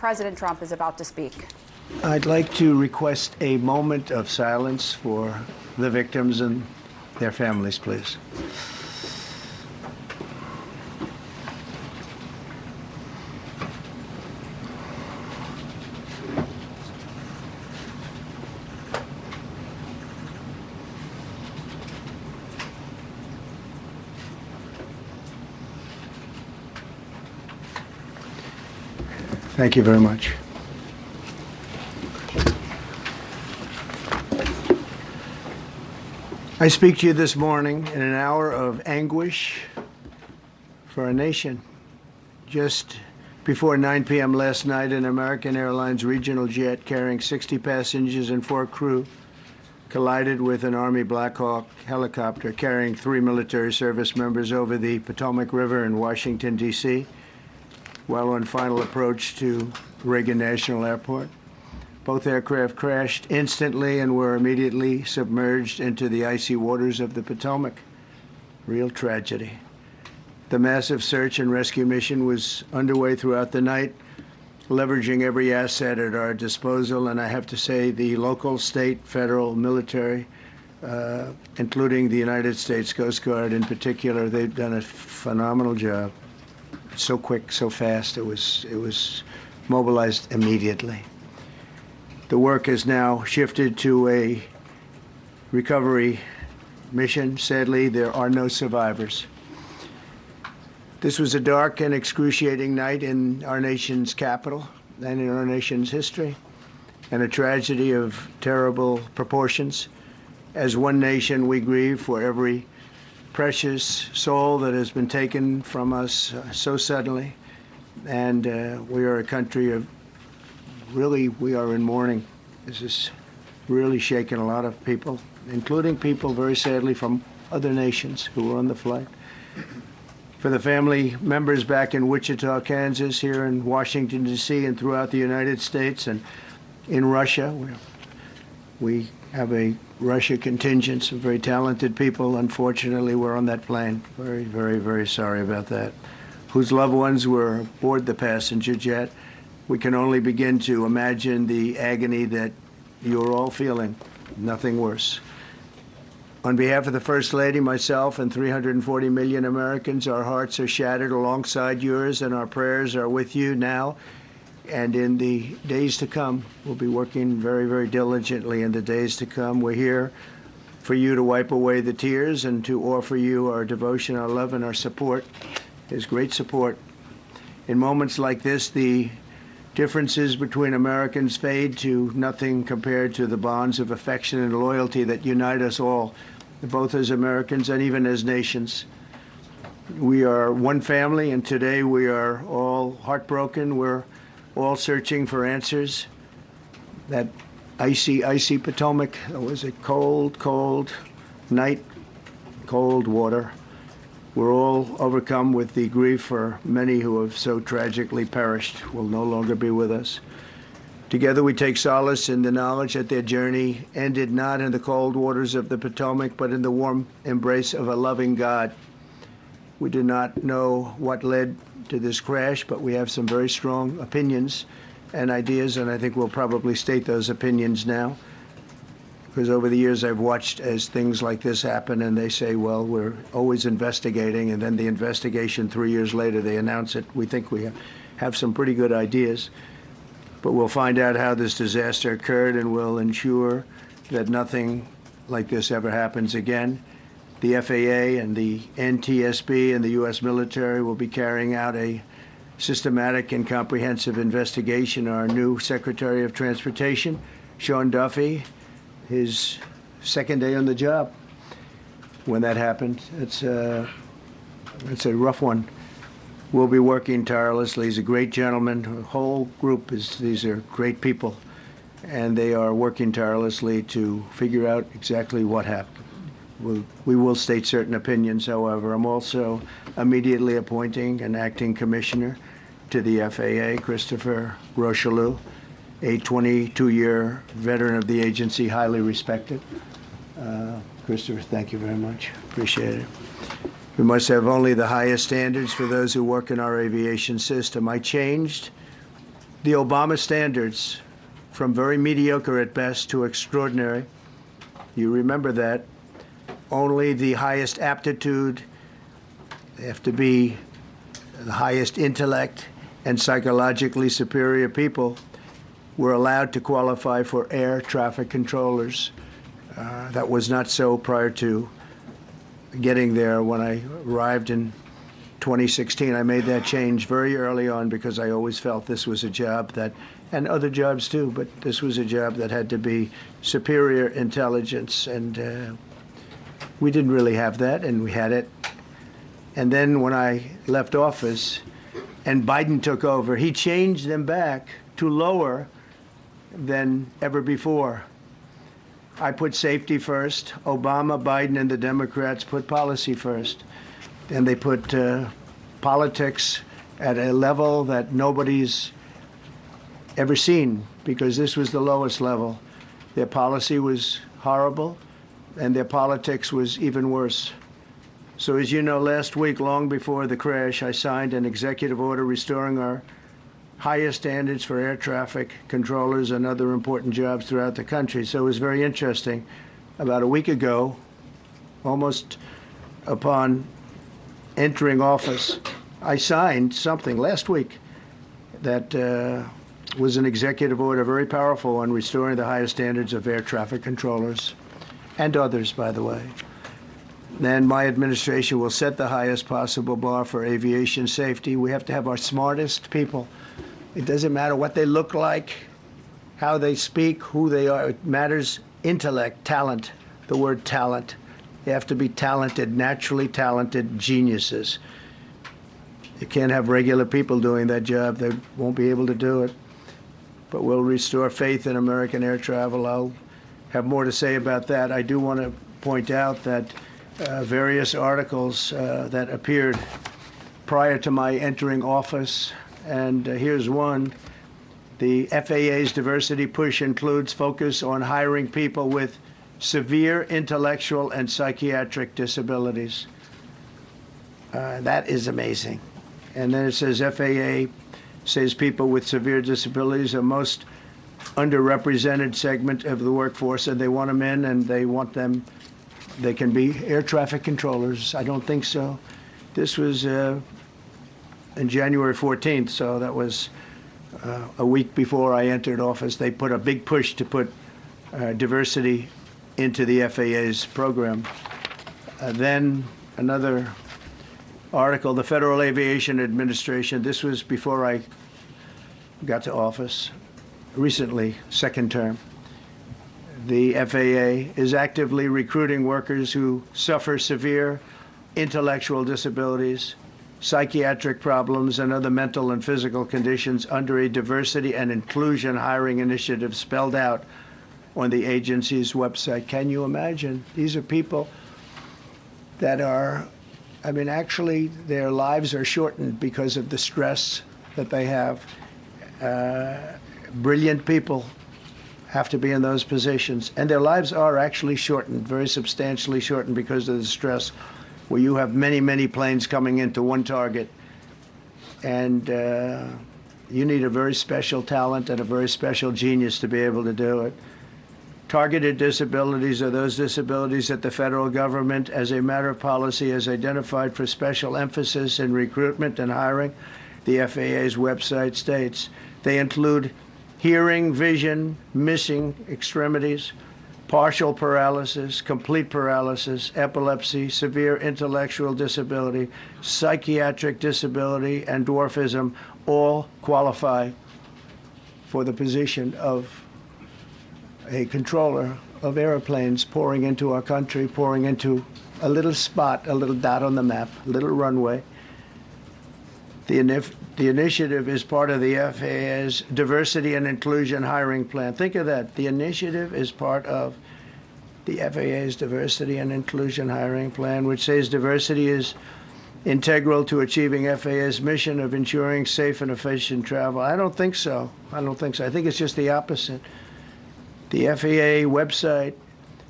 President Trump is about to speak. I'd like to request a moment of silence for the victims and their families, please. Thank you very much. I speak to you this morning in an hour of anguish for our nation. Just before 9 p.m. last night, an American Airlines regional jet carrying 60 passengers and 4 crew collided with an Army Black Hawk helicopter carrying 3 military service members over the Potomac River in Washington, D.C., while on final approach to Reagan National Airport. Both aircraft crashed instantly and were immediately submerged into the icy waters of the Potomac. Real tragedy. The massive search and rescue mission was underway throughout the night, leveraging every asset at our disposal, and I have to say the local, state, federal, military, including the United States Coast Guard in particular, they've done a phenomenal job. So quick, so fast, it was mobilized immediately. The work has now shifted to a recovery mission. Sadly, there are no survivors. This was a dark and excruciating night in our nation's capital and in our nation's history, and a tragedy of terrible proportions. As one nation, we grieve for every precious soul that has been taken from us so suddenly, and we are a country of really, we are in mourning. This has really shaken a lot of people, including people, very sadly, from other nations who were on the flight. For the family members back in Wichita, Kansas, here in Washington, D.C., and throughout the United States and in Russia, we have a Russia contingent, some very talented people. Unfortunately, were on that plane. Very, very, very sorry about that. Whose loved ones were aboard the passenger jet. We can only begin to imagine the agony that you're all feeling. Nothing worse. On behalf of the First Lady, myself, and 340 million Americans, our hearts are shattered alongside yours, and our prayers are with you now. And in the days to come, we'll be working very, very diligently in the days to come. We're here for you to wipe away the tears and to offer you our devotion, our love, and our support. There's great support. In moments like this, the differences between Americans fade to nothing compared to the bonds of affection and loyalty that unite us all, both as Americans and even as nations. We are one family, and today we are all heartbroken. We're all searching for answers. That icy, icy Potomac, it was a cold, cold night, cold water. We're all overcome with the grief for many who have so tragically perished, will no longer be with us. Together we take solace in the knowledge that their journey ended not in the cold waters of the Potomac, but in the warm embrace of a loving God. We do not know what led to this crash, but we have some very strong opinions and ideas, and I think we'll probably state those opinions now. Because over the years I've watched as things like this happen, and they say, well, we're always investigating, and then the investigation 3 years later, they announce it. We think we have some pretty good ideas, but we'll find out how this disaster occurred, and we'll ensure that nothing like this ever happens again. The FAA and the NTSB and the U.S. military will be carrying out a systematic and comprehensive investigation. Our new Secretary of Transportation, Sean Duffy, his second day on the job when that happened. It's a rough one. We'll be working tirelessly. He's a great gentleman. The whole group these are great people, and they are working tirelessly to figure out exactly what happened. We will state certain opinions, however. I'm also immediately appointing an acting commissioner to the FAA, Christopher Rocheleau, a 22-year veteran of the agency, highly respected. Christopher, thank you very much. Appreciate it. We must have only the highest standards for those who work in our aviation system. I changed the Obama standards, from very mediocre at best to extraordinary. You remember that. Only the highest aptitude, they have to be the highest intellect and psychologically superior people were allowed to qualify for air traffic controllers. That was not so prior to getting there. When I arrived in 2016, I made that change very early on because I always felt this was a job that, and other jobs too, but this was a job that had to be superior intelligence, and we didn't really have that, and we had it. And then when I left office and Biden took over, he changed them back to lower than ever before. I put safety first. Obama, Biden, and the Democrats put policy first. And they put politics at a level that nobody's ever seen, because this was the lowest level. Their policy was horrible, and their politics was even worse. So as you know, last week, long before the crash, I signed an executive order restoring our highest standards for air traffic controllers and other important jobs throughout the country. So it was very interesting. About a week ago, almost upon entering office, I signed something last week that was an executive order, very powerful, on restoring the highest standards of air traffic controllers and others, by the way. Then my administration will set the highest possible bar for aviation safety. We have to have our smartest people. It doesn't matter what they look like, how they speak, who they are. It matters intellect, talent, the word talent. They have to be talented, naturally talented geniuses. You can't have regular people doing that job. They won't be able to do it. But we'll restore faith in American air travel. I'll have more to say about that. I do want to point out that various articles that appeared prior to my entering office, and here's one. The FAA's diversity push includes focus on hiring people with severe intellectual and psychiatric disabilities. That is amazing. And then it says FAA says people with severe disabilities are most underrepresented segment of the workforce, and they want them in, and they want them. They can be air traffic controllers. I don't think so. This was in January 14th, so that was a week before I entered office. They put a big push to put diversity into the FAA's program. Then another article, the Federal Aviation Administration, this was before I got to office, recently, second term. The FAA is actively recruiting workers who suffer severe intellectual disabilities, psychiatric problems, and other mental and physical conditions under a diversity and inclusion hiring initiative spelled out on the agency's website. Can you imagine? These are people that are, I mean, actually, their lives are shortened because of the stress that they have. Brilliant people have to be in those positions, and their lives are actually shortened, very substantially shortened, because of the stress, where you have many, many planes coming into one target, and you need a very special talent and a very special genius to be able to do it. Targeted disabilities are those disabilities that the federal government, as a matter of policy, has identified for special emphasis in recruitment and hiring. The FAA's website states they include hearing, vision, missing extremities, partial paralysis, complete paralysis, epilepsy, severe intellectual disability, psychiatric disability, and dwarfism all qualify for the position of a controller of airplanes pouring into our country, pouring into a little spot, a little dot on the map, a little runway. The initiative is part of the FAA's diversity and inclusion hiring plan. Think of that. The initiative is part of the FAA's diversity and inclusion hiring plan, which says diversity is integral to achieving FAA's mission of ensuring safe and efficient travel. I don't think so. I don't think so. I think it's just the opposite. The FAA website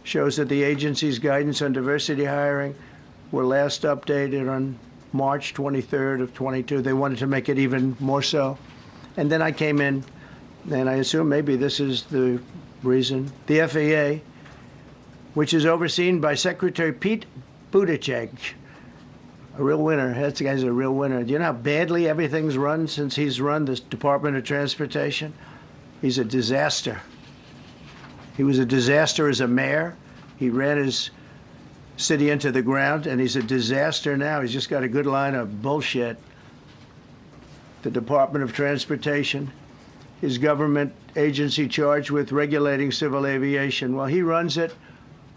shows that the agency's guidance on diversity hiring were last updated on March 23rd of 22. They wanted to make it even more so. And then I came in, and I assume maybe this is the reason. The FAA, which is overseen by Secretary Pete Buttigieg, a real winner. That guy's a real winner. Do you know how badly everything's run since he's run this Department of Transportation? He's a disaster. He was a disaster as a mayor. He ran his city into the ground, and he's a disaster now. He's just got a good line of bullshit. The Department of Transportation, his government agency charged with regulating civil aviation. Well, he runs it,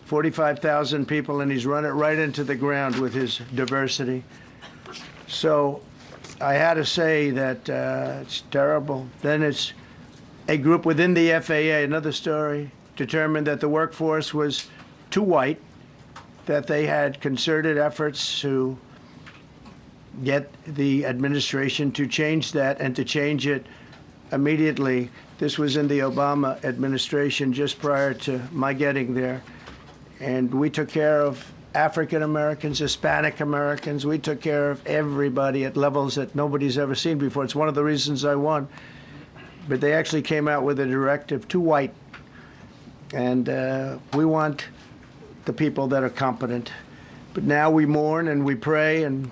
45,000 people, and he's run it right into the ground with his diversity. So I had to say that it's terrible. Then it's a group within the FAA, another story, determined that the workforce was too white, that they had concerted efforts to get the administration to change that and to change it immediately. This was in the Obama administration just prior to my getting there. And we took care of African Americans, Hispanic Americans. We took care of everybody at levels that nobody's ever seen before. It's one of the reasons I won. But they actually came out with a directive, too white. And we want the people that are competent. But now we mourn and we pray and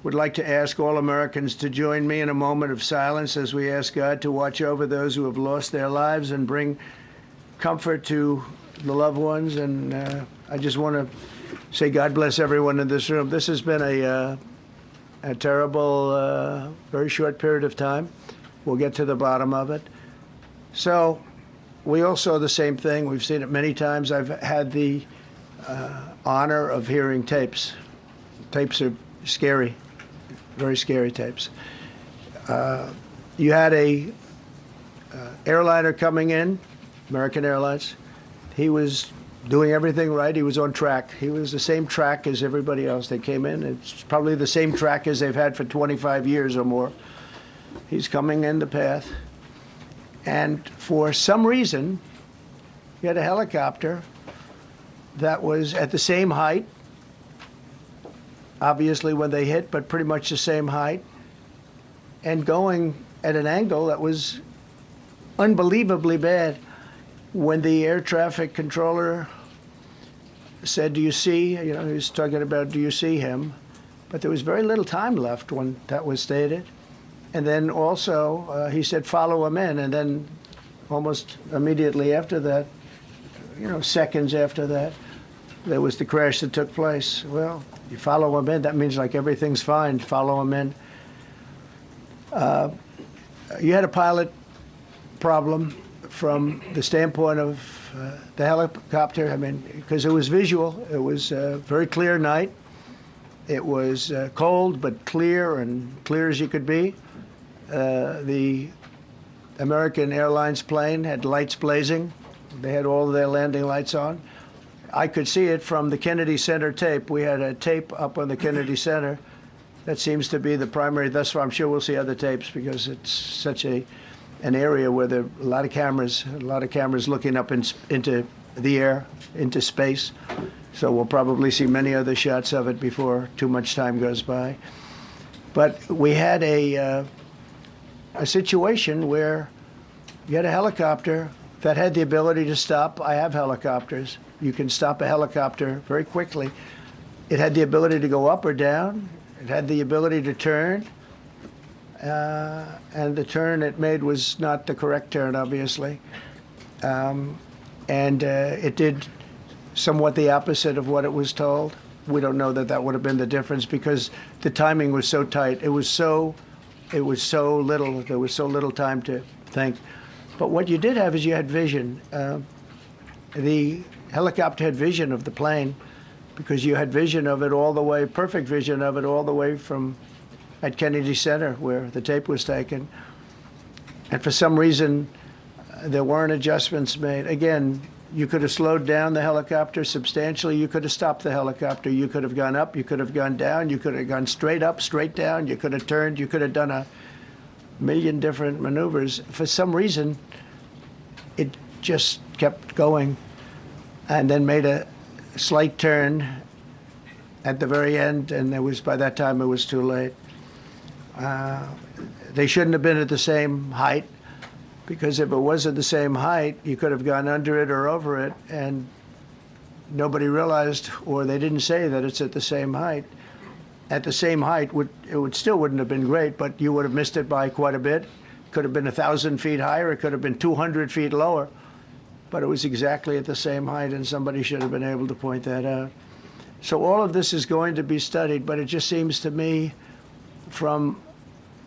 would like to ask all Americans to join me in a moment of silence as we ask God to watch over those who have lost their lives and bring comfort to the loved ones. And I just want to say God bless everyone in this room. This has been a terrible, very short period of time. We'll get to the bottom of it. So we all saw the same thing. We've seen it many times. I've had the honor of hearing tapes. Tapes are scary, very scary tapes. You had a airliner coming in, American Airlines. He was doing everything right. He was on track. He was the same track as everybody else. They came in. It's probably the same track as they've had for 25 years or more. He's coming in the path. And for some reason, he had a helicopter that was at the same height, obviously when they hit, but pretty much the same height, and going at an angle that was unbelievably bad. When the air traffic controller said, "Do you see?" He was talking about, "Do you see him?" But there was very little time left when that was stated. And then also he said, "Follow him in." And then almost immediately after that, seconds after that, there was the crash that took place. Well, you follow him in, that means like everything's fine. Follow him in. You had a pilot problem from the standpoint of the helicopter. I mean, because it was visual. It was a very clear night. It was cold but clear, and clear as you could be. The American Airlines plane had lights blazing. They had all of their landing lights on. I could see it from the Kennedy Center tape. We had a tape up on the Kennedy Center. That seems to be the primary. Thus far, I'm sure we'll see other tapes because it's such an area where there are a lot of cameras looking up into the air, into space. So we'll probably see many other shots of it before too much time goes by. But we had a situation where you had a helicopter that had the ability to stop. I have helicopters. You can stop a helicopter very quickly. It had the ability to go up or down. It had the ability to turn. And the turn it made was not the correct turn, obviously. It did somewhat the opposite of what it was told. We don't know that would have been the difference because the timing was so tight. It was so little. There was so little time to think. But what you did have is you had vision. The helicopter had vision of the plane because you had vision of it all the way, perfect vision of it all the way from at Kennedy Center where the tape was taken. And for some reason, there weren't adjustments made. Again, you could have slowed down the helicopter substantially. You could have stopped the helicopter. You could have gone up. You could have gone down. You could have gone straight up, straight down. You could have turned. You could have done a million different maneuvers. For some reason, it just kept going and then made a slight turn at the very end, and by that time it was too late. they shouldn't have been at the same height, because if it was at the same height, you could have gone under it or over it, and nobody realized, or they didn't say that it's at the same height. At the same height, still wouldn't have been great, but you would have missed it by quite a bit. Could have been 1,000 feet higher. It could have been 200 feet lower. But it was exactly at the same height, and somebody should have been able to point that out. So all of this is going to be studied, but it just seems to me, from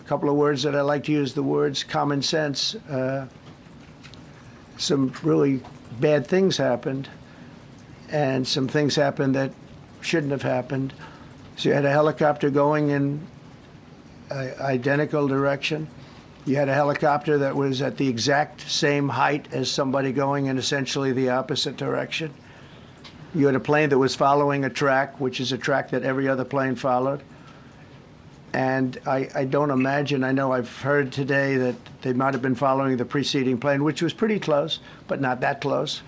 a couple of words that I like to use, the words common sense, some really bad things happened, and some things happened that shouldn't have happened. So you had a helicopter going in an identical direction. You had a helicopter that was at the exact same height as somebody going in essentially the opposite direction. You had a plane that was following a track, which is a track that every other plane followed. And I don't imagine, I know I've heard today that they might have been following the preceding plane, which was pretty close, but not that close,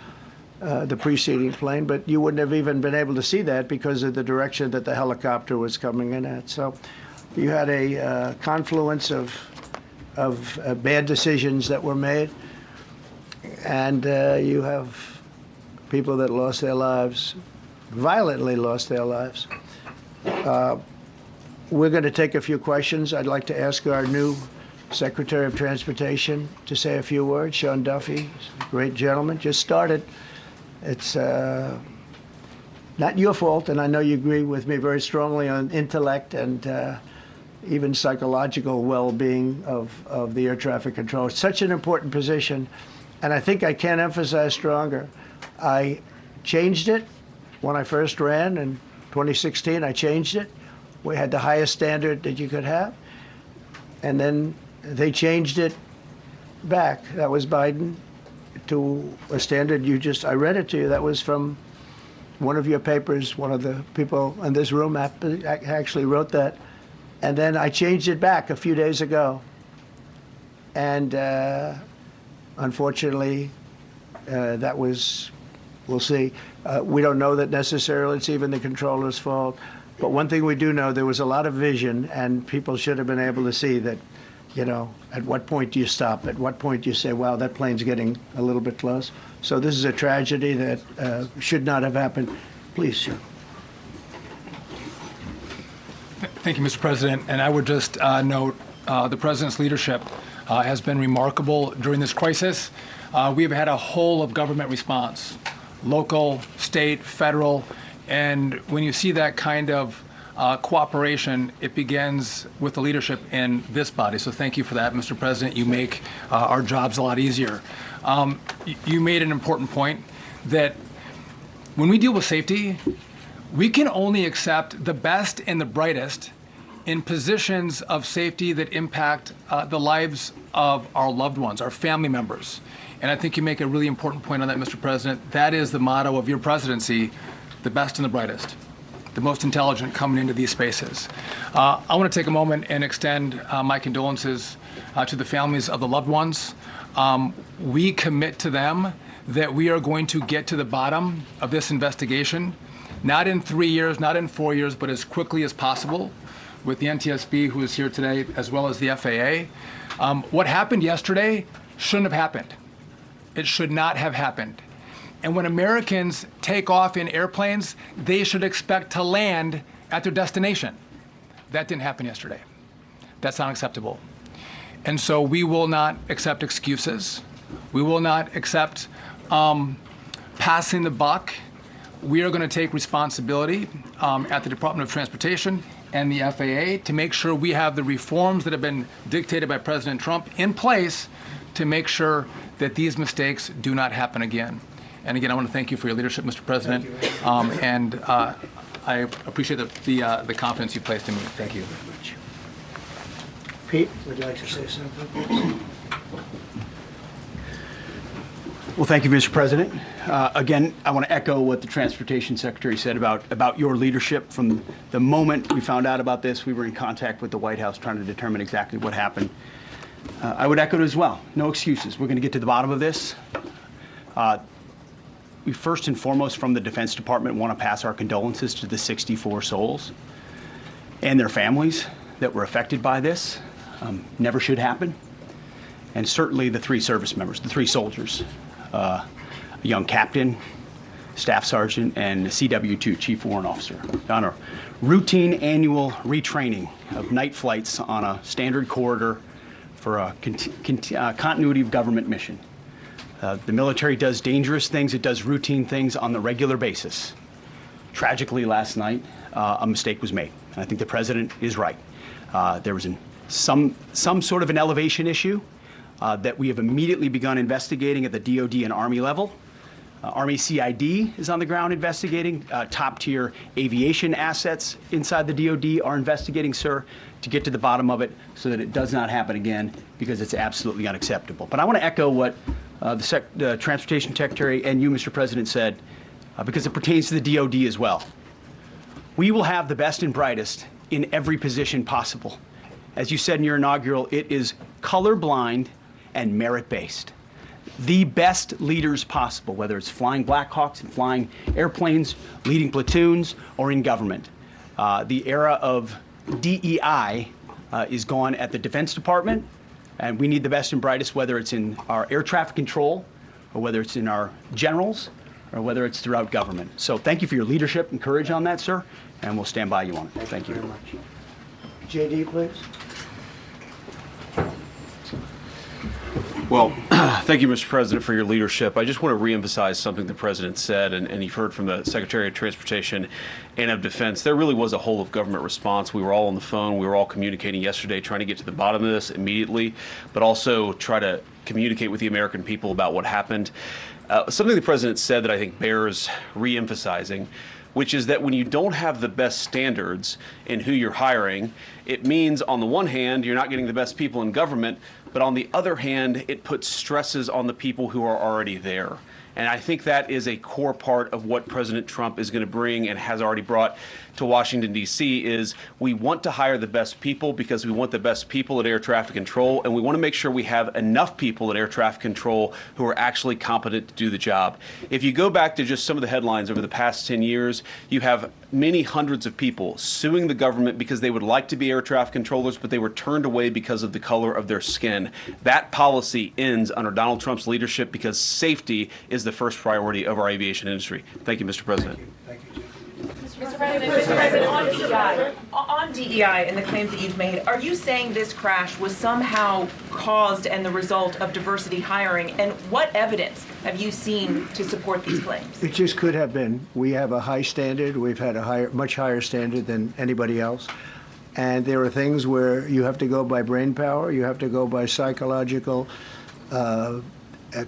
the preceding plane. But you wouldn't have even been able to see that because of the direction that the helicopter was coming in at. So you had a confluence of bad decisions that were made, and you have people that lost their lives, violently lost their lives. We're going to take a few questions. I'd like to ask our new Secretary of Transportation to say a few words. Sean Duffy, great gentleman, just started. It's not your fault, and I know you agree with me very strongly on intellect and even psychological well-being of the air traffic control. It's such an important position, and I think I can't emphasize stronger. I changed it when I first ran in 2016. I changed it. We had the highest standard that you could have, and then they changed it back. That was Biden, to a standard I read it to you. That was from one of your papers. One of the people in this room actually wrote that. And then I changed it back a few days ago. And unfortunately, that was, we'll see. We don't know that necessarily it's even the controller's fault. But one thing we do know, there was a lot of vision, and people should have been able to see that, you know, at what point do you stop? At what point do you say, wow, that plane's getting a little bit close? So this is a tragedy that should not have happened. Please, sir. Thank you, Mr. President. And I would just note the President's leadership has been remarkable during this crisis. We've had a whole of government response, local, state, federal. And when you see that kind of cooperation, it begins with the leadership in this body. So thank you for that, Mr. President. You make our jobs a lot easier. You made an important point that when we deal with safety, we can only accept the best and the brightest in positions of safety that impact the lives of our loved ones, our family members. And I think you make a really important point on that, Mr. President. That is the motto of your presidency, the best and the brightest, the most intelligent coming into these spaces. I want to take a moment and extend my condolences to the families of the loved ones. We commit to them that we are going to get to the bottom of this investigation, not in 3 years, not in 4 years, but as quickly as possible, with the NTSB, who is here today, as well as the FAA. What happened yesterday shouldn't have happened. It should not have happened. And when Americans take off in airplanes, they should expect to land at their destination. That didn't happen yesterday. That's not acceptable. And so we will not accept excuses. We will not accept passing the buck. We are going to take responsibility at the Department of Transportation and the FAA to make sure we have the reforms that have been dictated by President Trump in place to make sure that these mistakes do not happen again. And again, I want to thank you for your leadership, Mr. President, and I appreciate the confidence you placed in me. Thank you. Pete, would you like to say something? Well, thank you, Mr. President. Again, I want to echo what the Transportation Secretary said about your leadership. From the moment we found out about this, we were in contact with the White House trying to determine exactly what happened. I would echo it as well. No excuses. We're going to get to the bottom of this. We first and foremost, from the Defense Department, want to pass our condolences to the 64 souls and their families that were affected by this. never should happen. And certainly the 3 service members, the 3 soldiers, a young captain, staff sergeant, and a CW2, chief warrant officer, on a routine annual retraining of night flights on a standard corridor for a continuity of government mission. The military does dangerous things, it does routine things on the regular basis. Tragically, last night, a mistake was made. And I think the president is right. There was some sort of an elevation issue that we have immediately begun investigating at the DoD and Army level. Army CID is on the ground investigating. Top-tier aviation assets inside the DoD are investigating, sir, to get to the bottom of it so that it does not happen again, because it's absolutely unacceptable. But I want to echo what the Transportation Secretary and you, Mr. President, said, because it pertains to the DoD as well. We will have the best and brightest in every position possible. As you said in your inaugural, it is colorblind and merit-based. The best leaders possible, whether it's flying Black Hawks and flying airplanes, leading platoons, or in government. The era of DEI is gone at the Defense Department, and we need the best and brightest, whether it's in our air traffic control, or whether it's in our generals, or whether it's throughout government. So thank you for your leadership and courage on that, sir, and we'll stand by you on it. Thank you very much. JD, please. Well, thank you, Mr. President, for your leadership. I just want to reemphasize something the President said, and you've heard from the Secretary of Transportation and of Defense. There really was a whole of government response. We were all on the phone. We were all communicating yesterday, trying to get to the bottom of this immediately, but also try to communicate with the American people about what happened. Something the President said that I think bears reemphasizing, which is that when you don't have the best standards in who you're hiring, it means on the one hand, you're not getting the best people in government, but on the other hand, it puts stresses on the people who are already there. And I think that is a core part of what President Trump is going to bring and has already brought to Washington, D.C. is we want to hire the best people because we want the best people at air traffic control, and we want to make sure we have enough people at air traffic control who are actually competent to do the job. If you go back to just some of the headlines over the past 10 years, you have many hundreds of people suing the government because they would like to be air traffic controllers, but they were turned away because of the color of their skin. That policy ends under Donald Trump's leadership because safety is the first priority of our aviation industry. Thank you, Mr. President. Thank you, Mr. President, on DEI and the claims that you've made, are you saying this crash was somehow caused and the result of diversity hiring? And what evidence have you seen to support these claims? It just could have been. We have a high standard. We've had a much higher standard than anybody else. And there are things where you have to go by brain power. You have to go by psychological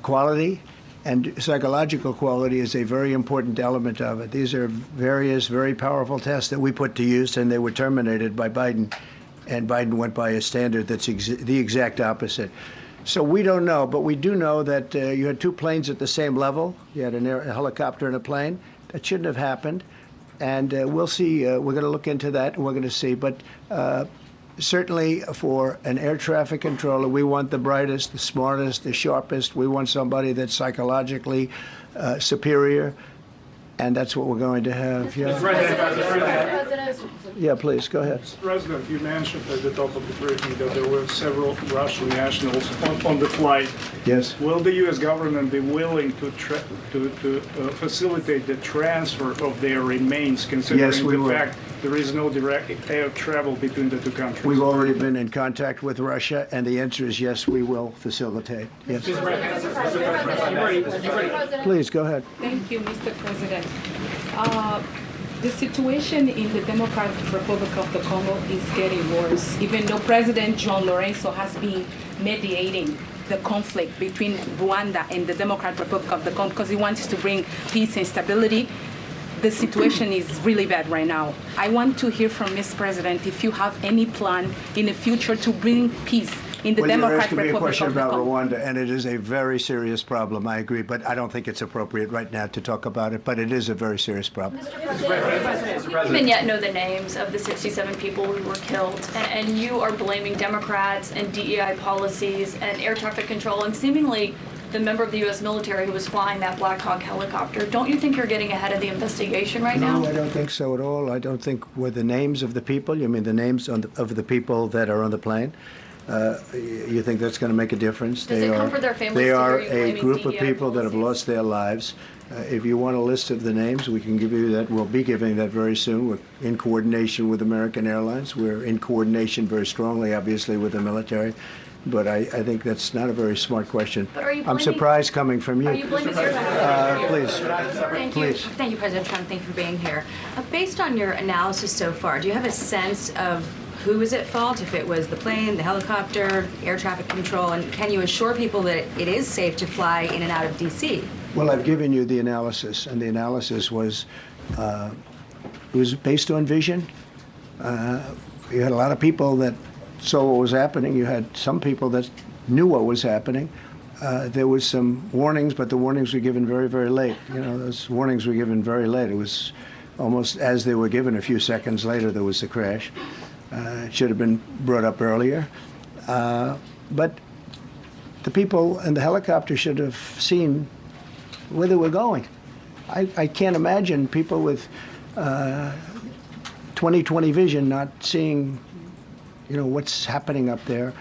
quality. And psychological quality is a very important element of it. These are various very powerful tests that we put to use, and they were terminated by Biden. And Biden went by a standard that's the exact opposite. So we don't know, but we do know that you had 2 planes at the same level. You had a helicopter and a plane. That shouldn't have happened. And we'll see. We're going to look into that, and we're going to see. But certainly for an air traffic controller, we want the brightest, the smartest, the sharpest. We want somebody that's psychologically superior, and that's what we're going to have. Yeah. Yeah, please, go ahead. Mr. President, you mentioned at the top of the briefing that there were several Russian nationals on the flight. Yes. Will the U.S. government be willing to facilitate the transfer of their remains, considering Yes, we the will. fact there is no direct air travel between the 2 countries? We've already been in contact with Russia, and the answer is yes, we will facilitate. Yes. Please, go ahead. Thank you, Mr. President. The situation in the Democratic Republic of the Congo is getting worse, even though President John Lorenzo has been mediating the conflict between Rwanda and the Democratic Republic of the Congo because he wants to bring peace and stability. The situation is really bad right now. I want to hear from Ms. President if you have any plan in the future to bring peace in the Well, you're Democratic asking me a Republic question of the about Congo. Rwanda, and it is a very serious problem. I agree, but I don't think it's appropriate right now to talk about it. But it is a very serious problem. We don't even yet know the names of the 67 people who were killed, and you are blaming Democrats and DEI policies and air traffic control and seemingly the member of the U.S. military who was flying that Black Hawk helicopter. Don't you think you're getting ahead of the investigation right now? No, I don't think so at all. I don't think with the names of the people. You mean the names of the people that are on the plane? You think that's going to make a difference? Does it comfort their families They to are hear you a blaming group of DEI people that have policies? lost their lives. If you want a list of the names, we can give you that. We'll be giving that very soon. We're in coordination with American Airlines. We're in coordination very strongly, obviously, with the military. But I think that's not a very smart question. But are you I'm blaming- surprised coming from you. Are you blaming Please. Thank you. Please. Thank you, President Trump. Thank you for being here. Based on your analysis so far, do you have a sense of who is at fault, if it was the plane, the helicopter, air traffic control, and can you assure people that it is safe to fly in and out of D.C.? Well, I've given you the analysis, and the analysis was it was based on vision. You had a lot of people that saw what was happening. You had some people that knew what was happening. There was some warnings, but the warnings were given very, very late. You know, those warnings were given very late. It was almost as they were given. A few seconds later, there was the crash. It should have been brought up earlier. But the people in the helicopter should have seen where they were going. I can't imagine people with 20/20 vision not seeing, you know, what's happening up there.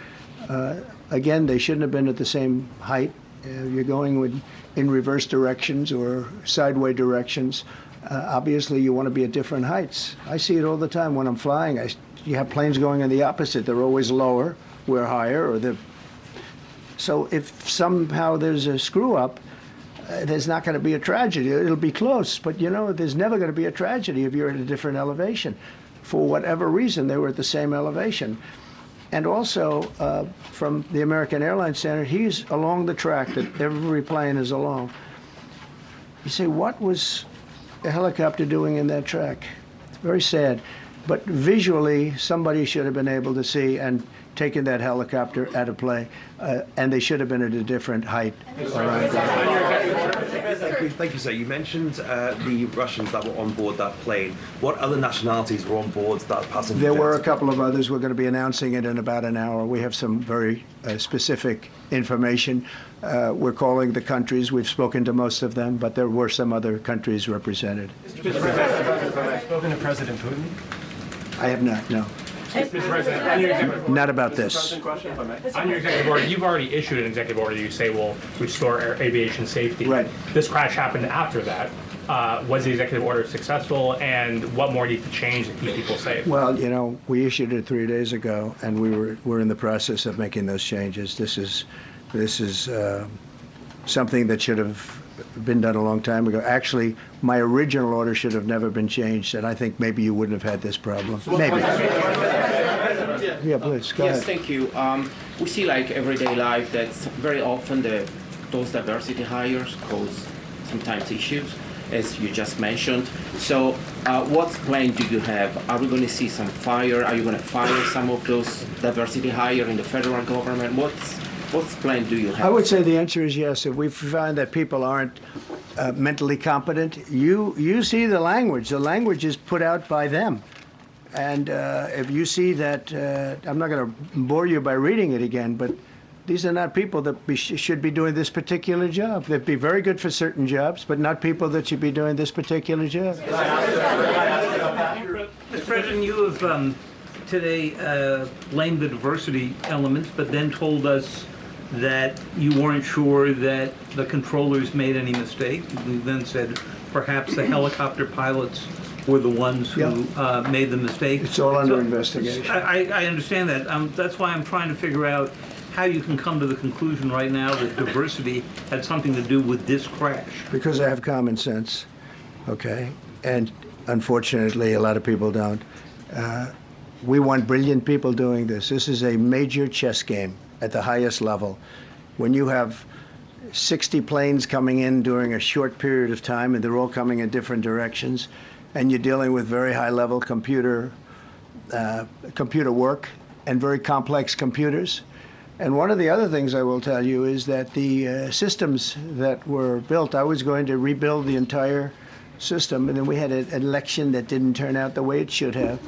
Again, they shouldn't have been at the same height. You're going in reverse directions or sideways directions. Obviously, you want to be at different heights. I see it all the time when I'm flying. You have planes going in the opposite. They're always lower. We're higher. So if somehow there's a screw up, there's not going to be a tragedy. It'll be close, but you know, there's never going to be a tragedy if you're at a different elevation. For whatever reason, they were at the same elevation. And also, from the American Airlines Center, he's along the track that every plane is along. You say, what was a helicopter doing in that track? It's very sad. But visually, somebody should have been able to see and taken that helicopter out of play, and they should have been at a different height. Thank you, sir. You mentioned the Russians that were on board that plane. What other nationalities were on board that passenger? There were a couple of others. We're going to be announcing it in about an hour. We have some very specific information. We're calling the countries. We've spoken to most of them, but there were some other countries represented. Mr. President, have you spoken to President Putin? I have not, no. Mr. President, on your executive Not about this. on your executive order, you've already issued an executive order you say will restore aviation safety. Right. This crash happened after that. Was the executive order successful, and what more needs to change to keep people safe? Well, you know, we issued it 3 days ago, and we're in the process of making those changes. This is something that should have been done a long time ago. Actually, my original order should have never been changed, and I think maybe you wouldn't have had this problem. Maybe. Yeah, please, go ahead. Yes, thank you. We see like everyday life that very often those diversity hires cause sometimes issues, as you just mentioned. So what plan do you have? Are we going to see some fire? Are you going to fire some of those diversity hire in the federal government? What plan do you have? I would say the answer is yes. If we find that people aren't mentally competent, you see the language. The language is put out by them. And if you see that, I'm not going to bore you by reading it again, but these are not people that should be doing this particular job. They'd be very good for certain jobs, but not people that should be doing this particular job. Mr. President, you have today blamed the diversity elements, but then told us that you weren't sure that the controllers made any mistake. You then said perhaps the helicopter pilots were the ones who made the mistake. It's all under investigation. I understand that. That's why I'm trying to figure out how you can come to the conclusion right now that diversity had something to do with this crash. Because I have common sense, okay? And unfortunately, a lot of people don't. We want brilliant people doing this. This is a major chess game at the highest level. When you have 60 planes coming in during a short period of time, and they're all coming in different directions, and you're dealing with very high-level computer work and very complex computers. And one of the other things I will tell you is that the systems that were built, I was going to rebuild the entire system, and then we had an election that didn't turn out the way it should have.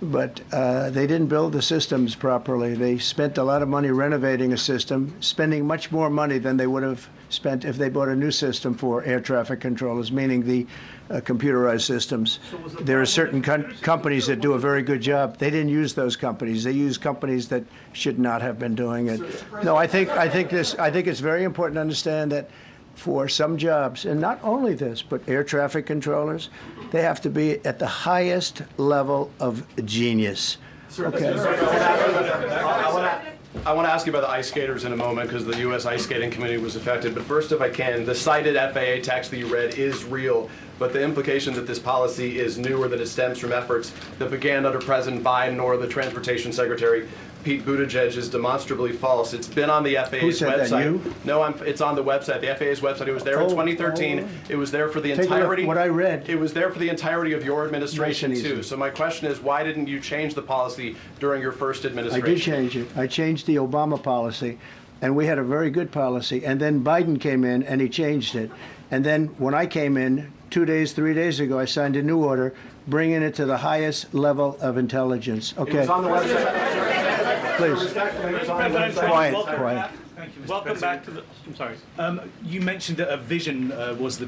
but they didn't build the systems properly. They spent a lot of money renovating a system, spending much more money than they would have spent if they bought a new system for air traffic controllers, meaning the computerized systems. There are certain companies that do a very good job. They didn't use those companies. They used companies that should not have been doing it. No, I think it's very important to understand that for some jobs, and not only this, but air traffic controllers, they have to be at the highest level of genius. Okay. I want to ask you about the ice skaters in a moment because the U.S. Ice Skating Committee was affected. But first, if I can, the cited FAA text that you read is real. But the implication that this policy is new or that it stems from efforts that began under President Biden or the Transportation Secretary Pete Buttigieg is demonstrably false. It's been on the FAA's Who said website. That, you? No, it's on the website, the FAA's website. It was there in 2013. It was there for the entirety. What I read. It was there for the entirety of your administration too. So my question is, why didn't you change the policy during your first administration? I did change it. I changed the Obama policy, and we had a very good policy. And then Biden came in, and he changed it. And then when I came in 2 days, 3 days ago, I signed a new order, bringing it to the highest level of intelligence. Okay. It was on the website. Please. Quiet. Thank you, Mr. Welcome President. back to the. I'm sorry. You mentioned that a vision was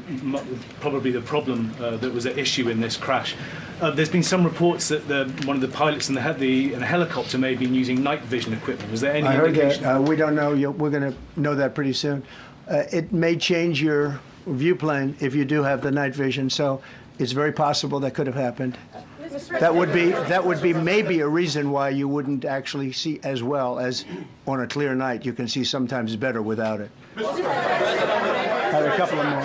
probably the problem that was at issue in this crash. There's been some reports that one of the pilots in the helicopter may have been using night vision equipment. Was there any I heard indication? that. We don't know. We're going to know that pretty soon. It may change your view plane if you do have the night vision. So it's very possible that could have happened. That would be maybe a reason why you wouldn't actually see as well as on a clear night. You can see sometimes better without it. I have a couple of more.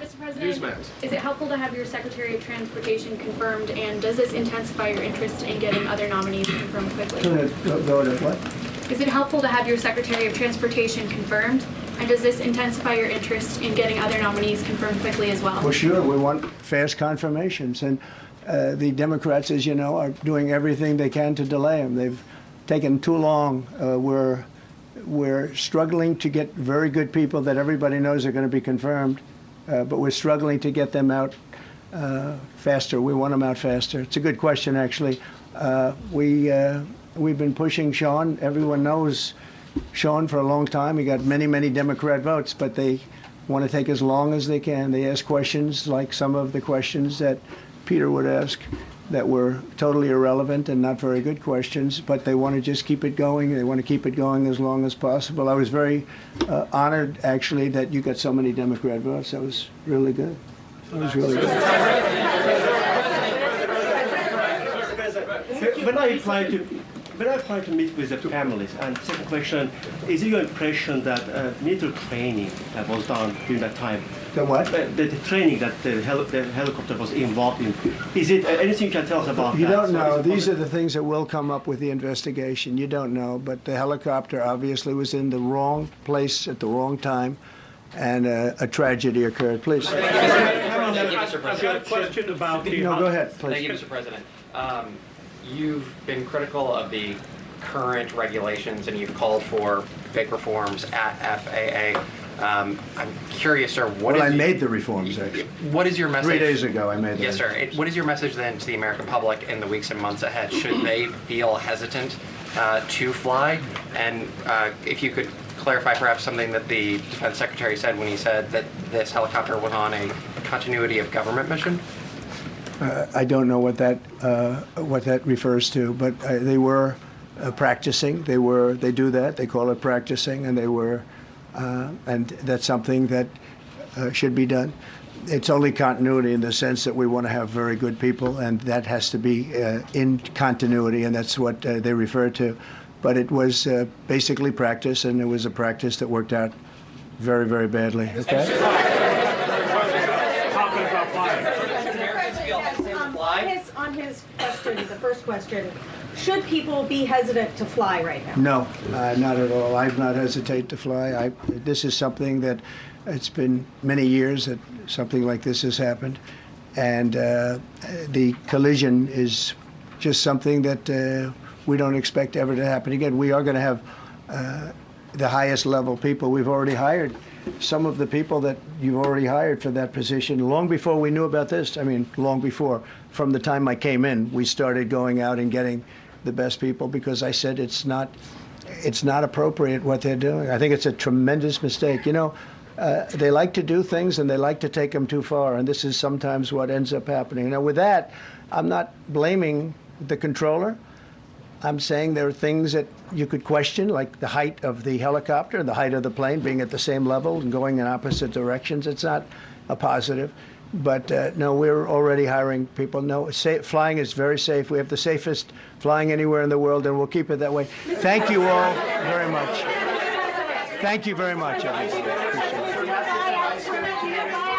Mr. President, is it helpful to have your Secretary of Transportation confirmed, and does this intensify your interest in getting other nominees confirmed quickly? Go to what? Is it helpful to have your Secretary of Transportation confirmed, and does this intensify your interest in getting other nominees confirmed quickly as well? Well, sure. We want fast confirmations, and the Democrats, as you know, are doing everything they can to delay them. They've taken too long. We're struggling to get very good people that everybody knows are going to be confirmed, but we're struggling to get them out faster. We want them out faster. It's a good question, actually. We've been pushing Sean. Everyone knows Sean for a long time. He got many, many Democrat votes, but they want to take as long as they can. They ask questions like some of the questions that Peter would ask that were totally irrelevant and not very good questions, but they want to just keep it going. They want to keep it going as long as possible. I was very honored, actually, that you got so many Democrat votes. That was really good. That was really good. When I applied to meet with the families, and second question, is it your impression that military training that was done during that time? The what? The training that the helicopter was involved in. Is it anything you can tell us about You that? don't know. These are the things that will come up with the investigation. You don't know, but the helicopter obviously was in the wrong place at the wrong time, and a tragedy occurred. Please. Thank you, Mr. President. I've got a question about the. No, go ahead, please. Thank you, Mr. President. You've been critical of the current regulations, and you've called for big reforms at FAA. I'm curious, sir, I made the reforms, actually. What is your message? 3 days ago, I made them. Yes, sir. What is your message then to the American public in the weeks and months ahead? Should they feel hesitant to fly? And if you could clarify perhaps something that the Defense Secretary said when he said that this helicopter was on a continuity of government mission? I don't know what that refers to, but they were practicing. They do that. They call it practicing, and they were, and that's something that should be done. It's only continuity in the sense that we want to have very good people, and that has to be in continuity, and that's what they refer to. But it was basically practice, and it was a practice that worked out very, very badly. Okay. On his question, the first question, should people be hesitant to fly right now? No, not at all. I've not hesitated to fly. This is something that it's been many years that something like this has happened, and the collision is just something that we don't expect ever to happen again. We are going to have the highest level people. We've already hired some of the people that you've already hired for that position long before we knew about this. I mean, long before. From the time I came in, we started going out and getting the best people because I said it's not appropriate what they're doing. I think it's a tremendous mistake. You know, they like to do things and they like to take them too far, and this is sometimes what ends up happening. Now, with that, I'm not blaming the controller. I'm saying there are things that you could question, like the height of the helicopter, the height of the plane being at the same level and going in opposite directions. It's not a positive. But no, we're already hiring people. No, flying is very safe. We have the safest flying anywhere in the world, and we'll keep it that way. Thank you all very much. Thank you very much, everybody. Appreciate it.